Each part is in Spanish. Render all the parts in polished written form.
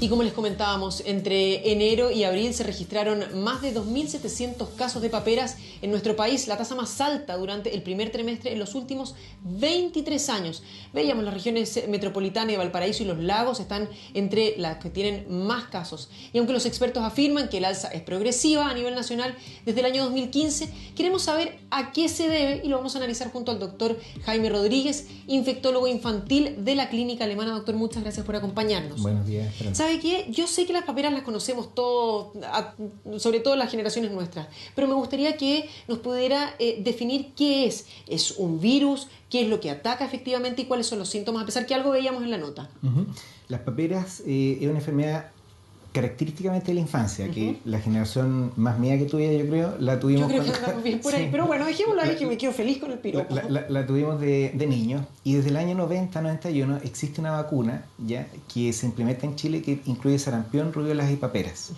Y como les comentábamos, entre enero y abril se registraron más de 2.700 casos de paperas en nuestro país, la tasa más alta durante el primer trimestre en los últimos 23 años. Veíamos las regiones metropolitanas de Valparaíso y Los Lagos están entre las que tienen más casos. Y aunque los expertos afirman que el alza es progresiva a nivel nacional desde el año 2015, queremos saber a qué se debe y lo vamos a analizar junto al doctor Jaime Rodríguez, infectólogo infantil de la Clínica Alemana. Doctor, muchas gracias por acompañarnos. Buenos días, Esperanza. ¿Sabe qué? Yo sé que las paperas las conocemos todos, sobre todo las generaciones nuestras, pero me gustaría que nos pudiera definir qué es. ¿Es un virus? ¿Qué es lo que ataca efectivamente y cuáles son los síntomas? A pesar que algo veíamos en la nota. Las paperas es una enfermedad característicamente de la infancia, que la generación más mía que tuya, yo creo, la tuvimos... Yo creo que andamos bien por ahí, pero bueno, dejémoslo ahí que me quedo feliz con el piropo. La tuvimos de niños, y desde el año 90-91 existe una vacuna ya que se implementa en Chile que incluye sarampión, rubiolas y paperas.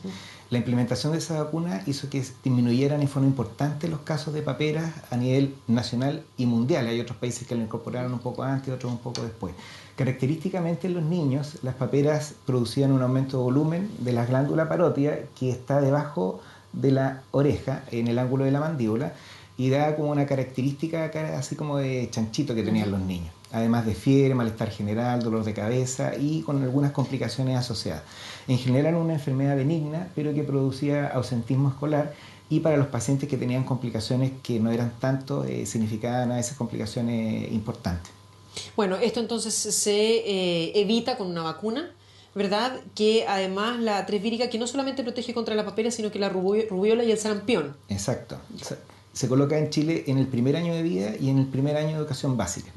La implementación de esa vacuna hizo que disminuyeran en forma importante los casos de paperas a nivel nacional y mundial. Hay otros países que lo incorporaron un poco antes y otros un poco después. Característicamente en los niños, las paperas producían un aumento de volumen de la glándula parótida que está debajo de la oreja, en el ángulo de la mandíbula, y da como una característica así como de chanchito que tenían los niños. Además de fiebre, malestar general, dolor de cabeza y con algunas complicaciones asociadas. En general una enfermedad benigna, pero que producía ausentismo escolar, y para los pacientes que tenían complicaciones que no eran tanto, significaban a veces complicaciones importantes. Bueno, esto entonces se evita con una vacuna, ¿verdad? Que además la 3 vírica, que no solamente protege contra la papera, sino que la rubiola y el sarampión. Exacto. Se coloca en Chile en el primer año de vida y en el primer año de educación básica.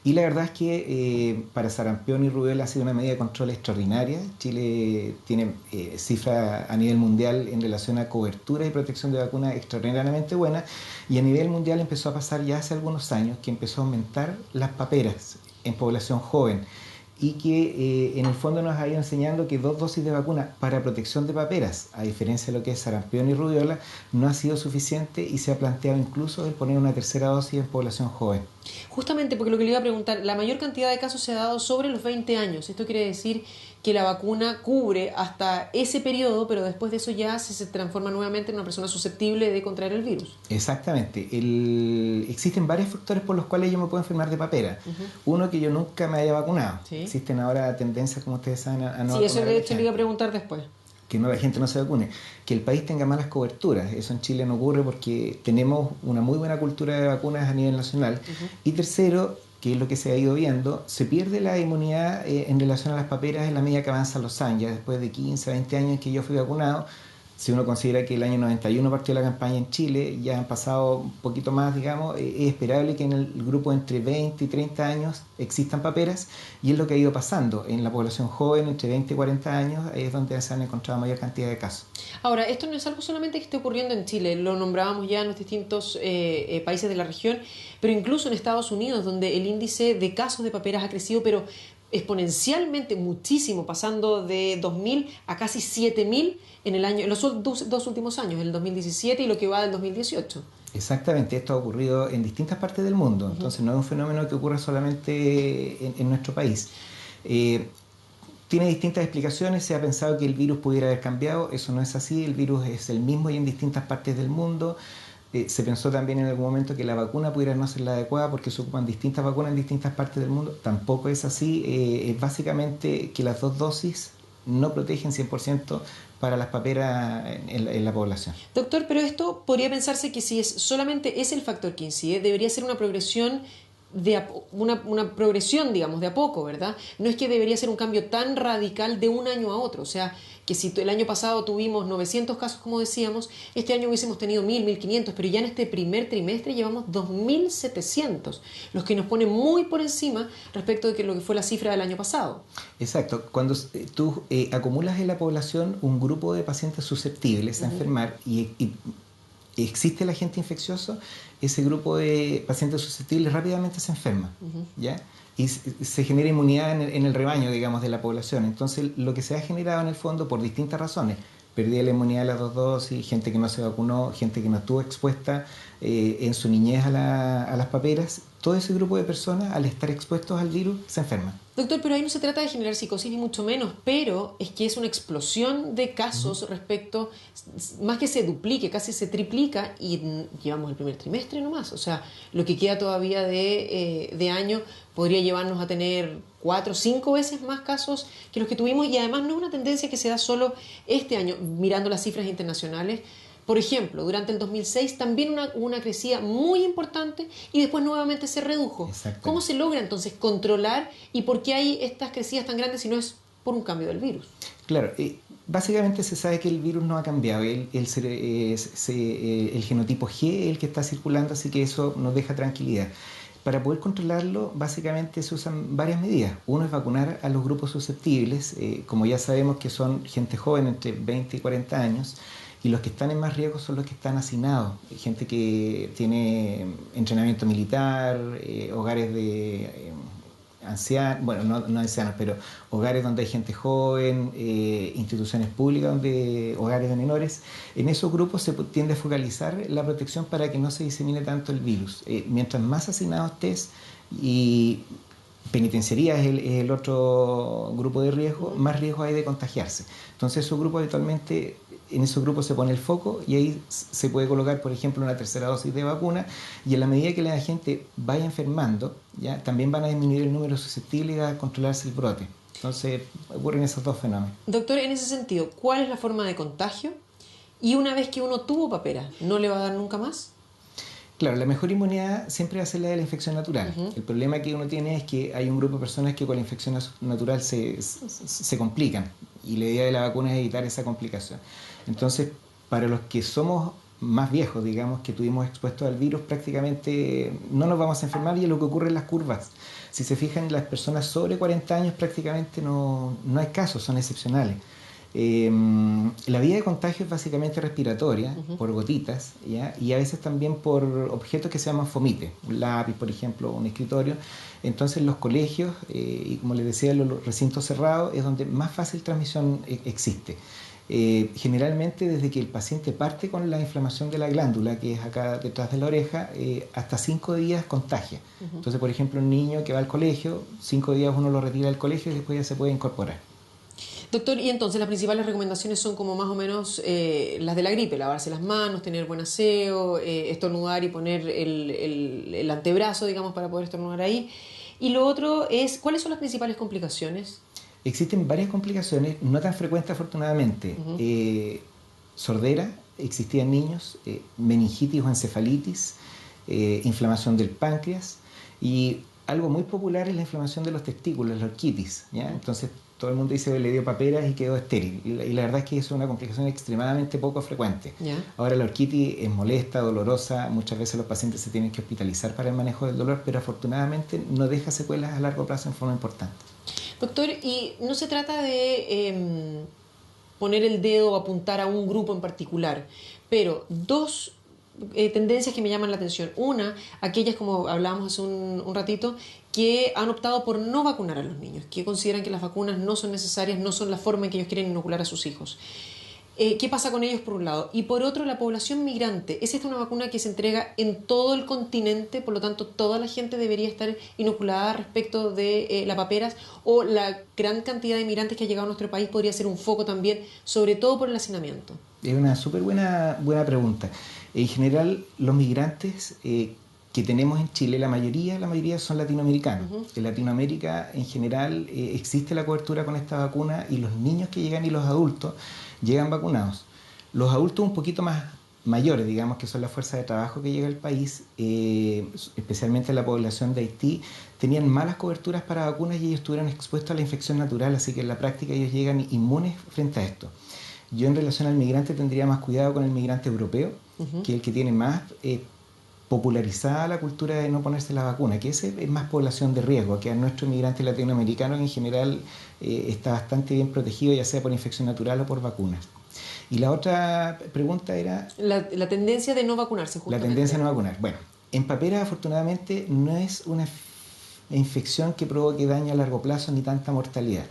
Y la verdad es que para sarampión y rubiola ha sido una medida de control extraordinaria. Chile tiene cifras a nivel mundial en relación a cobertura y protección de vacunas extraordinariamente buenas, y a nivel mundial empezó a pasar ya hace algunos años que empezó a aumentar las paperas en población joven, y que en el fondo nos ha ido enseñando que 2 dosis de vacuna para protección de paperas, a diferencia de lo que es sarampión y rubiola, no ha sido suficiente, y se ha planteado incluso el poner una 3ª dosis en población joven. Justamente porque lo que le iba a preguntar, la mayor cantidad de casos se ha dado sobre los 20 años. Esto quiere decir que la vacuna cubre hasta ese periodo, pero después de eso ya se transforma nuevamente en una persona susceptible de contraer el virus. Exactamente. Existen varios factores por los cuales yo me puedo enfermar de papera. Uno, que yo nunca me haya vacunado. ¿Sí? Existen ahora tendencias, como ustedes saben, a no vacunar. Sí, eso de hecho le iba a gente. preguntar después. Que la gente no se vacune, que el país tenga malas coberturas. Eso en Chile no ocurre porque tenemos una muy buena cultura de vacunas a nivel nacional. Y tercero, que es lo que se ha ido viendo, se pierde la inmunidad en relación a las paperas en la medida que avanzan los años. Ya después de 15, 20 años que yo fui vacunado, si uno considera que el año 91 partió la campaña en Chile, ya han pasado un poquito más, digamos, es esperable que en el grupo entre 20 y 30 años existan paperas, y es lo que ha ido pasando. En la población joven, entre 20 y 40 años, es donde se han encontrado mayor cantidad de casos. Ahora, esto no es algo solamente que esté ocurriendo en Chile, lo nombrábamos ya en los distintos países de la región, pero incluso en Estados Unidos, donde el índice de casos de paperas ha crecido, pero exponencialmente muchísimo, pasando de 2.000 a casi 7.000 en los dos últimos años, el 2017 y lo que va del 2018. Exactamente, esto ha ocurrido en distintas partes del mundo, entonces no es un fenómeno que ocurra solamente en nuestro país. Tiene distintas explicaciones. Se ha pensado que el virus pudiera haber cambiado. Eso no es así, el virus es el mismo y en distintas partes del mundo. Se pensó también en algún momento que la vacuna pudiera no ser la adecuada porque se ocupan distintas vacunas en distintas partes del mundo. Tampoco es así. Es básicamente que las 2 dosis no protegen 100% para las paperas en la población. Doctor, pero esto podría pensarse que si solamente es el factor que incide, debería ser una progresión una progresión, digamos, de a poco, ¿verdad? No es que debería ser un cambio tan radical de un año a otro. O sea, que si el año pasado tuvimos 900 casos, como decíamos, este año hubiésemos tenido 1.000, 1.500, pero ya en este primer trimestre llevamos 2.700, los que nos pone muy por encima respecto de lo que fue la cifra del año pasado. Exacto. Cuando tú acumulas en la población un grupo de pacientes susceptibles a enfermar y existe el agente infeccioso, ese grupo de pacientes susceptibles rápidamente se enferma, ¿ya? Y se genera inmunidad en el rebaño, digamos, de la población. Entonces, lo que se ha generado en el fondo, por distintas razones, pérdida de la inmunidad de las 2 dosis, gente que no se vacunó, gente que no estuvo expuesta en su niñez a las paperas, todo ese grupo de personas, al estar expuestos al virus, se enferman. Doctor, pero ahí no se trata de generar psicosis ni mucho menos, pero es que es una explosión de casos respecto, más que se duplique, casi se triplica y llevamos el primer trimestre nomás. O sea, lo que queda todavía de año podría llevarnos a tener 4 o 5 veces más casos que los que tuvimos, y además no es una tendencia que se da solo este año, mirando las cifras internacionales. Por ejemplo, durante el 2006 también hubo una crecida muy importante y después nuevamente se redujo. ¿Cómo se logra entonces controlar y por qué hay estas crecidas tan grandes si no es por un cambio del virus? Claro, básicamente se sabe que el virus no ha cambiado, el genotipo G es el que está circulando, así que eso nos deja tranquilidad. Para poder controlarlo, básicamente se usan varias medidas. Uno es vacunar a los grupos susceptibles, como ya sabemos que son gente joven entre 20 y 40 años, y los que están en más riesgo son los que están hacinados, gente que tiene entrenamiento militar, hogares de ancianos, bueno, no ancianos, pero hogares donde hay gente joven, instituciones públicas, hogares de menores. En esos grupos se tiende a focalizar la protección para que no se disemine tanto el virus. Mientras más hacinados estés, y penitenciaría es el otro grupo de riesgo, más riesgo hay de contagiarse. Entonces esos grupos habitualmente, en esos grupos se pone el foco y ahí se puede colocar, por ejemplo, una tercera dosis de vacuna, y en la medida que la gente vaya enfermando, ¿ya? También van a disminuir el número susceptible y va a controlarse el brote. Entonces ocurren esos dos fenómenos. Doctor, en ese sentido, ¿cuál es la forma de contagio? Y una vez que uno tuvo papera, ¿no le va a dar nunca más? Claro, la mejor inmunidad siempre va a ser la de la infección natural. El problema que uno tiene es que hay un grupo de personas que con la infección natural se complican, y la idea de la vacuna es evitar esa complicación. Entonces, para los que somos más viejos, digamos, que tuvimos expuestos al virus, prácticamente no nos vamos a enfermar, y es lo que ocurre en las curvas. Si se fijan, las personas sobre 40 años prácticamente no hay casos, son excepcionales. La vía de contagio es básicamente respiratoria, por gotitas, ¿ya? Y a veces también por objetos que se llaman fomite, un lápiz, por ejemplo, un escritorio. Entonces los colegios, y como les decía, los recintos cerrados es donde más fácil transmisión existe. Generalmente desde que el paciente parte con la inflamación de la glándula, que es acá detrás de la oreja, hasta 5 días contagia. Entonces, por ejemplo, un niño que va al colegio, 5 días uno lo retira del colegio y después ya se puede incorporar. Doctor, y entonces las principales recomendaciones son como más o menos las de la gripe: lavarse las manos, tener buen aseo, estornudar y poner el antebrazo, digamos, para poder estornudar ahí. Y lo otro es, ¿cuáles son las principales complicaciones? Existen varias complicaciones, no tan frecuentes afortunadamente. Sordera existía en niños, meningitis o encefalitis, inflamación del páncreas, y algo muy popular es la inflamación de los testículos, la orquitis, ¿ya? Entonces todo el mundo dice que le dio paperas y quedó estéril, y la verdad es que eso es una complicación extremadamente poco frecuente. Ahora, la orquitis es molesta, dolorosa, muchas veces los pacientes se tienen que hospitalizar para el manejo del dolor, pero afortunadamente no deja secuelas a largo plazo en forma importante. Doctor, y no se trata de poner el dedo o apuntar a un grupo en particular, pero dos tendencias que me llaman la atención. Una, aquellas, como hablábamos hace un ratito, que han optado por no vacunar a los niños, que consideran que las vacunas no son necesarias, no son la forma en que ellos quieren inocular a sus hijos. ¿Qué pasa con ellos, por un lado? Y por otro, la población migrante. ¿Es esta una vacuna que se entrega en todo el continente? Por lo tanto, ¿toda la gente debería estar inoculada respecto de las paperas? ¿O la gran cantidad de migrantes que ha llegado a nuestro país podría ser un foco también, sobre todo por el hacinamiento? Es una súper buena pregunta. En general, los migrantes que tenemos en Chile, la mayoría son latinoamericanos. En Latinoamérica, en general, existe la cobertura con esta vacuna, y los niños que llegan y los adultos llegan vacunados. Los adultos un poquito más mayores, digamos, que son la fuerza de trabajo que llega al país, especialmente la población de Haití, tenían malas coberturas para vacunas y ellos estuvieron expuestos a la infección natural, así que en la práctica ellos llegan inmunes frente a esto. Yo, en relación al migrante, tendría más cuidado con el migrante europeo, que es el que tiene más popularizada la cultura de no ponerse la vacuna, que ese es más población de riesgo, que a nuestro migrante latinoamericano, que en general está bastante bien protegido, ya sea por infección natural o por vacunas. Y la otra pregunta era... La tendencia de no vacunarse, justamente. La tendencia de no vacunar. Bueno, en paperas, afortunadamente, no es una infección que provoque daño a largo plazo ni tanta mortalidad.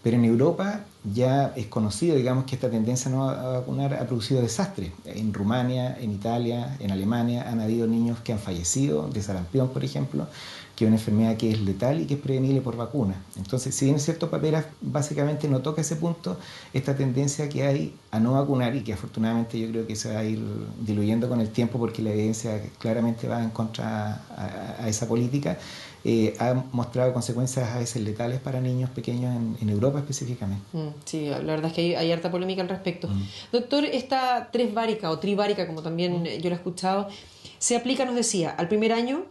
Pero en Europa ya es conocido, digamos, que esta tendencia no a vacunar ha producido desastres. En Rumania, en Italia, en Alemania han habido niños que han fallecido de sarampión, por ejemplo, que es una enfermedad que es letal y que es prevenible por vacuna. Entonces, si bien es cierto, Paperas básicamente no toca ese punto, esta tendencia que hay a no vacunar y que afortunadamente yo creo que se va a ir diluyendo con el tiempo porque la evidencia claramente va en contra a esa política, ha mostrado consecuencias a veces letales para niños pequeños en Europa específicamente. Sí, la verdad es que hay harta polémica al respecto. Doctor, esta tresvárica o trivárica, como también yo la he escuchado, se aplica, nos decía, al primer año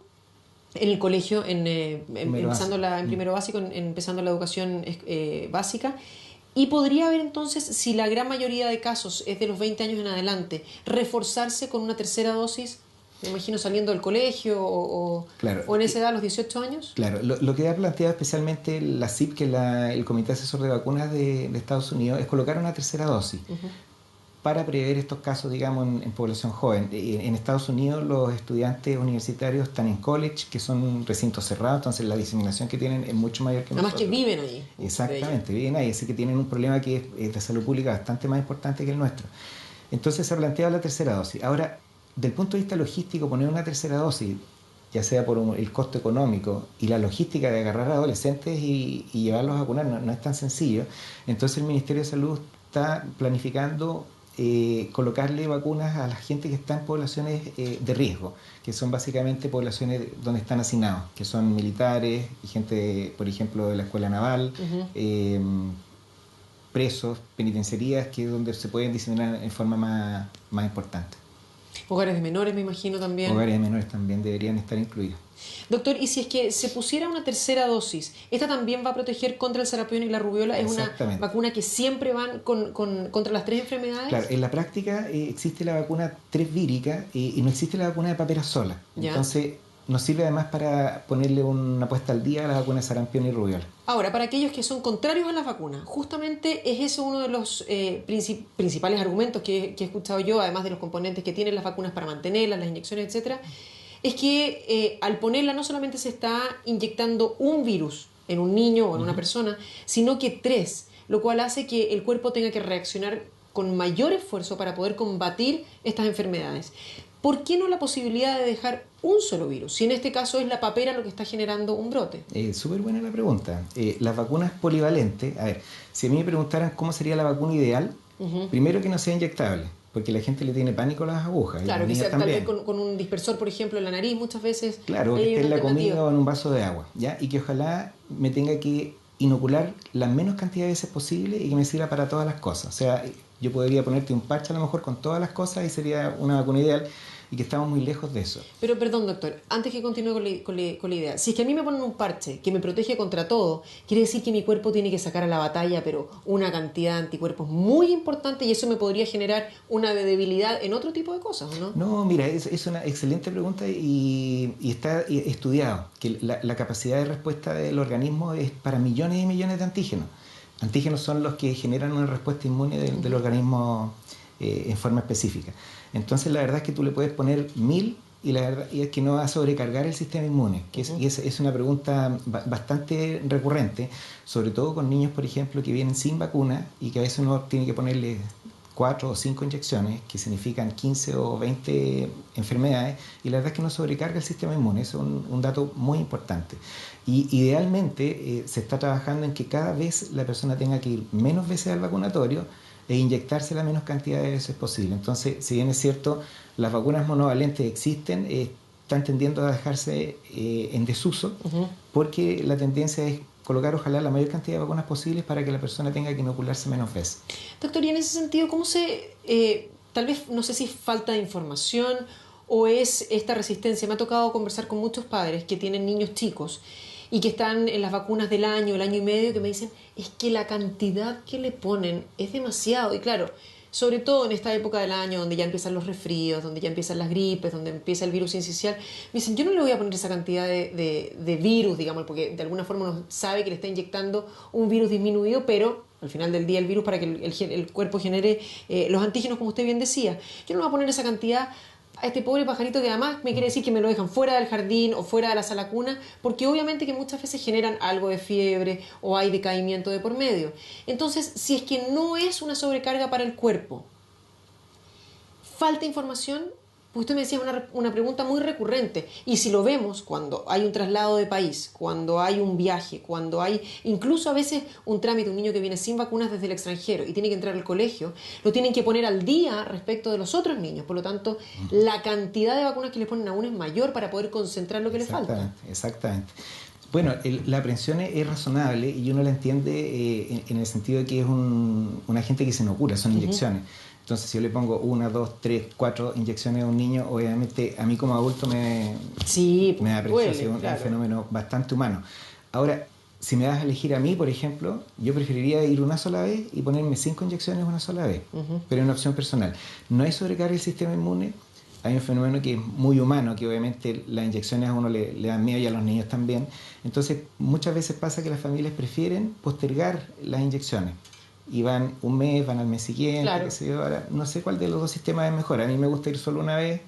en el colegio, empezando en primero básico, empezando la educación básica. Y podría haber entonces, si la gran mayoría de casos es de los 20 años en adelante, reforzarse con una tercera dosis, me imagino saliendo del colegio claro, o en esa edad, a los 18 años. Claro, lo que ha planteado especialmente la CIP, que es el Comité Asesor de Vacunas de Estados Unidos, es colocar una tercera dosis para prever estos casos, digamos, en población joven. En Estados Unidos los estudiantes universitarios están en college, que son recintos cerrados, entonces la diseminación que tienen es mucho mayor que nosotros. Además que viven ahí. Exactamente, viven ahí, así que tienen un problema que es de salud pública bastante más importante que el nuestro. Entonces se ha planteado la tercera dosis. Ahora, del punto de vista logístico, poner una tercera dosis, ya sea por el costo económico y la logística de agarrar a adolescentes y llevarlos a vacunar, no es tan sencillo. Entonces el Ministerio de Salud está planificando colocarle vacunas a la gente que está en poblaciones de riesgo, que son básicamente poblaciones donde están hacinados, que son militares y gente, por ejemplo, de la Escuela Naval, presos, penitenciarías, que es donde se pueden diseminar en forma más importante. Hogares de menores, me imagino, también. Hogares de menores también deberían estar incluidos. Doctor, y si es que se pusiera una tercera dosis, ¿esta también va a proteger contra el sarampión y la rubiola? ¿Es una vacuna que siempre van contra las tres enfermedades? Claro, en la práctica existe la vacuna tresvírica y no existe la vacuna de paperas sola. ¿Ya? Entonces nos sirve además para ponerle una puesta al día a la vacuna de sarampión y rubiola. Ahora, para aquellos que son contrarios a las vacunas, justamente es eso uno de los principales argumentos que he escuchado yo, además de los componentes que tienen las vacunas para mantenerlas, las inyecciones, etcétera, es que al ponerla no solamente se está inyectando un virus en un niño o en una persona, sino que tres, lo cual hace que el cuerpo tenga que reaccionar con mayor esfuerzo para poder combatir estas enfermedades. ¿Por qué no la posibilidad de dejar un solo virus? Si en este caso es la papera lo que está generando un brote. Súper buena la pregunta. Las vacunas polivalentes, a ver, si a mí me preguntaran cómo sería la vacuna ideal, primero que no sea inyectable, porque la gente le tiene pánico a las agujas. Claro, que sea tal vez con un dispersor, por ejemplo, en la nariz muchas veces. Claro, que esté en la comida o en un vaso de agua, ¿ya? Y que ojalá me tenga que inocular la menos cantidad de veces posible y que me sirva para todas las cosas. O sea, yo podría ponerte un parche a lo mejor con todas las cosas y sería una vacuna ideal, y que estamos muy lejos de eso. Pero perdón, doctor, antes que continúe con la idea, si es que a mí me ponen un parche que me protege contra todo, quiere decir que mi cuerpo tiene que sacar a la batalla, pero una cantidad de anticuerpos muy importante, y eso me podría generar una debilidad en otro tipo de cosas, ¿no? No, mira, es una excelente pregunta y está estudiado, que la capacidad de respuesta del organismo es para millones y millones de antígenos. Antígenos son los que generan una respuesta inmune del organismo en forma específica. Entonces la verdad es que tú le puedes poner 1000 y la verdad es que no va a sobrecargar el sistema inmune, que es una pregunta bastante recurrente, sobre todo con niños, por ejemplo, que vienen sin vacuna y que a veces uno tiene que ponerle 4 o 5 inyecciones, que significan 15 o 20 enfermedades, y la verdad es que no sobrecarga el sistema inmune. Eso es un dato muy importante. Y idealmente se está trabajando en que cada vez la persona tenga que ir menos veces al vacunatorio e inyectarse la menos cantidad de veces posible. Entonces, si bien es cierto, las vacunas monovalentes existen, están tendiendo a dejarse en desuso, porque la tendencia es colocar ojalá la mayor cantidad de vacunas posibles para que la persona tenga que inocularse menos veces. Doctor, y en ese sentido, ¿cómo tal vez, no sé si es falta de información o es esta resistencia? Me ha tocado conversar con muchos padres que tienen niños chicos y que están en las vacunas del año, el año y medio, que me dicen, es que la cantidad que le ponen es demasiado. Y claro, sobre todo en esta época del año donde ya empiezan los resfríos, donde ya empiezan las gripes, donde empieza el virus sincicial, me dicen, yo no le voy a poner esa cantidad de virus, digamos, porque de alguna forma uno sabe que le está inyectando un virus disminuido, pero al final del día el virus para que el cuerpo genere los antígenos, como usted bien decía. Yo no le voy a poner esa cantidad a este pobre pajarito que además me quiere decir que me lo dejan fuera del jardín o fuera de la sala cuna, porque obviamente que muchas veces generan algo de fiebre o hay decaimiento de por medio. Entonces, si es que no es una sobrecarga para el cuerpo, falta información. Pues usted me decía una pregunta muy recurrente, y si lo vemos cuando hay un traslado de país, cuando hay un viaje, cuando hay incluso a veces un trámite, un niño que viene sin vacunas desde el extranjero y tiene que entrar al colegio, lo tienen que poner al día respecto de los otros niños, por lo tanto la cantidad de vacunas que le ponen aún es mayor para poder concentrar lo que le falta. Exactamente. Bueno, la aprehensión es razonable y uno la entiende en el sentido de que es un agente que se inocula, son inyecciones. Entonces, si yo le pongo 1, 2, 3, 4 inyecciones a un niño, obviamente a mí como adulto me da aprehensión, es un fenómeno bastante humano. Ahora, si me das a elegir a mí, por ejemplo, yo preferiría ir una sola vez y ponerme 5 inyecciones una sola vez, pero es una opción personal. No hay sobrecarga del sistema inmune. Hay un fenómeno que es muy humano, que obviamente las inyecciones a uno le dan miedo y a los niños también. Entonces, muchas veces pasa que las familias prefieren postergar las inyecciones. Y van un mes, van al mes siguiente, qué sé yo. Ahora, no sé cuál de los dos sistemas es mejor. A mí me gusta ir solo una vez.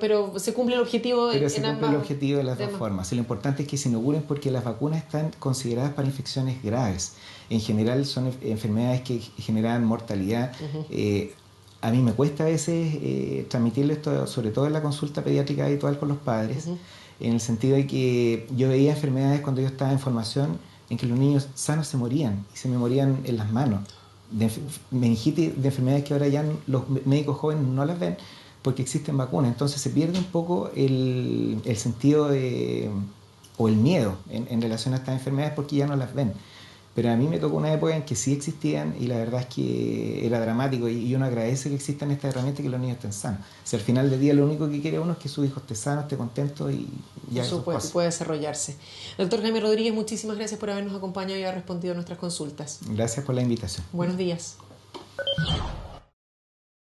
Pero se cumple el objetivo pero se cumple el objetivo de las dos formas. Lo importante es que se inoculen porque las vacunas están consideradas para infecciones graves. En general son enfermedades que generan mortalidad. A mí me cuesta a veces transmitirle esto, sobre todo en la consulta pediátrica habitual con los padres, en el sentido de que yo veía enfermedades cuando yo estaba en formación en que los niños sanos se morían y se me morían en las manos. De meningitis, de enfermedades que ahora ya los médicos jóvenes no las ven porque existen vacunas. Entonces se pierde un poco el sentido o el miedo en relación a estas enfermedades porque ya no las ven. Pero a mí me tocó una época en que sí existían y la verdad es que era dramático y uno agradece que existan estas herramientas y que los niños estén sanos. O sea, al final del día lo único que quiere uno es que su hijo esté sano, esté contento y ya eso puede desarrollarse. Doctor Jaime Rodríguez, muchísimas gracias por habernos acompañado y haber respondido a nuestras consultas. Gracias por la invitación. Buenos días.